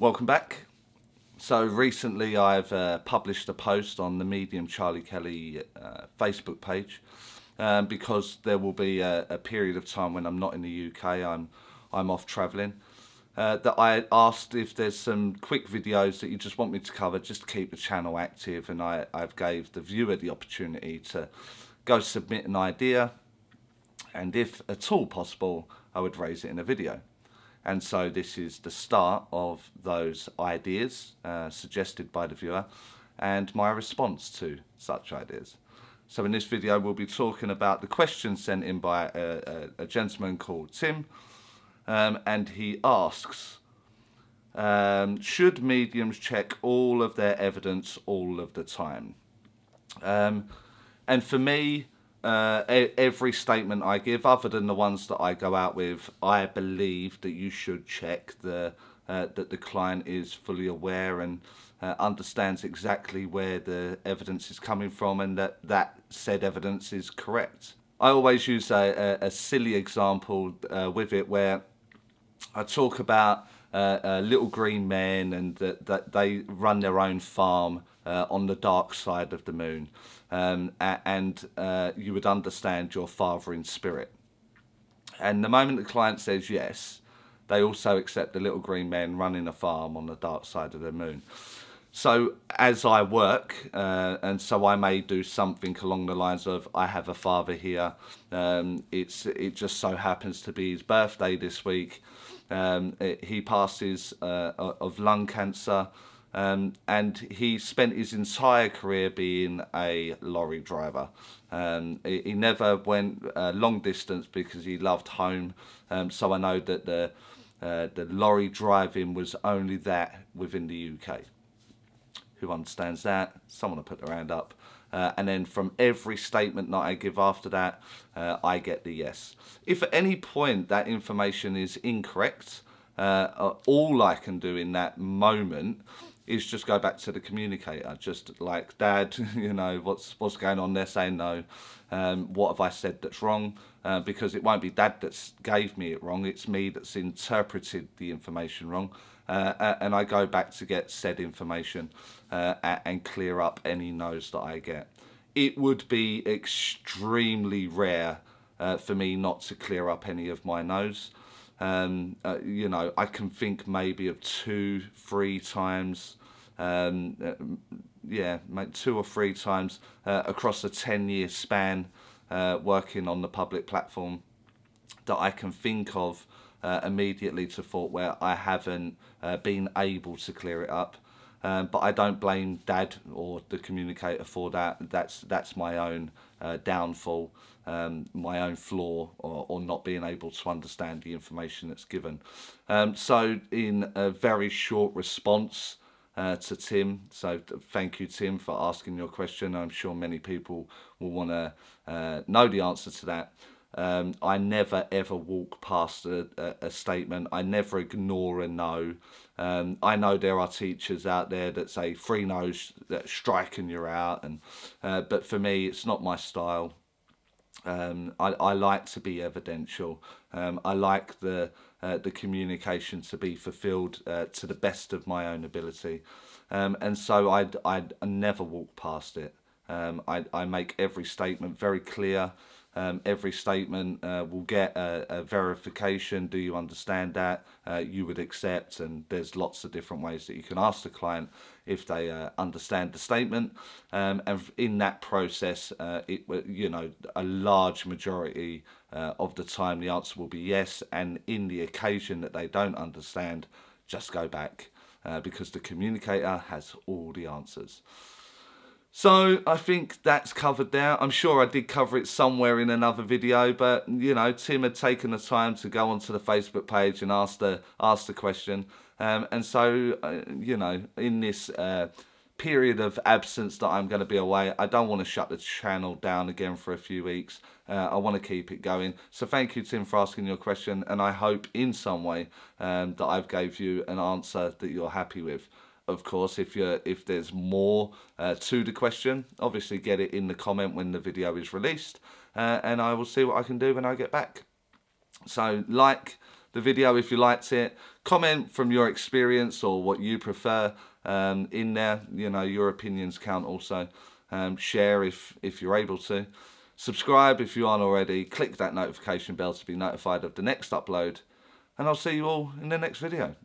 Welcome back. So recently I've published a post on the mediumcharliekelly Facebook page because there will be a period of time when I'm not in the UK, I'm off travelling, that I asked if there's some quick videos that you just want me to cover just to keep the channel active, and I've gave the viewer the opportunity to go submit an idea, and if at all possible I would raise it in a video. And so this is the start of those ideas suggested by the viewer and my response to such ideas. So in this video we'll be talking about the question sent in by a gentleman called Tim, and he asks, should mediums check all of their evidence all of the time? And for me, every statement I give, other than the ones that I go out with, I believe that you should check that the client is fully aware and understands exactly where the evidence is coming from, and that said evidence is correct. I always use a silly example with it, where I talk about little green men and that they run their own farm on the dark side of the moon, and you would understand your father in spirit. And the moment the client says yes, they also accept the little green men running a farm on the dark side of the moon. So as I work, and so I may do something along the lines of, I have a father here, it just so happens to be his birthday this week, he passes of lung cancer, and he spent his entire career being a lorry driver. He never went long distance because he loved home, so I know that the lorry driving was only that within the UK. Who understands that? Someone will put their hand up. And then from every statement that I give after that, I get the yes. If at any point that information is incorrect, all I can do in that moment is just go back to the communicator, just like, Dad, you know, what's going on there? Saying no. What have I said that's wrong? Because it won't be Dad that's gave me it wrong, it's me that's interpreted the information wrong. And I go back to get said information and clear up any no's that I get. It would be extremely rare for me not to clear up any of my no's. You know, I can think maybe of 2-3 times, yeah, 2 or 3 times across a 10-year span working on the public platform that I can think of immediately to thought where I haven't been able to clear it up. But I don't blame Dad or the communicator for that. That's my own downfall, my own flaw, or not being able to understand the information that's given. So in a very short response to Tim, so thank you, Tim, for asking your question. I'm sure many people will want to know the answer to that. I never ever walk past a statement. I never ignore a no. I know there are teachers out there that say 3 no's, that strike and you're out, and but for me it's not my style. I like to be evidential. I like the communication to be fulfilled to the best of my own ability, and so I never walk past it. I make every statement very clear. Every statement will get a verification. Do you understand that? You would accept, and there's lots of different ways that you can ask the client if they understand the statement. And in that process, you know, a large majority of the time the answer will be yes, and in the occasion that they don't understand, just go back because the communicator has all the answers. So I think that's covered there. I'm sure I did cover it somewhere in another video, but you know, Tim had taken the time to go onto the Facebook page and ask the question, and so you know, in this period of absence that I'm going to be away, I don't want to shut the channel down again for a few weeks. I want to keep it going. So thank you, Tim, for asking your question, and I hope in some way that I've gave you an answer that you're happy with. Of course, if there's more to the question, obviously get it in the comment when the video is released, and I will see what I can do when I get back. So like, the video if you liked it. Comment from your experience or what you prefer in there. You know, your opinions count also. Share if you're able to. Subscribe if you aren't already. Click that notification bell to be notified of the next upload. And I'll see you all in the next video.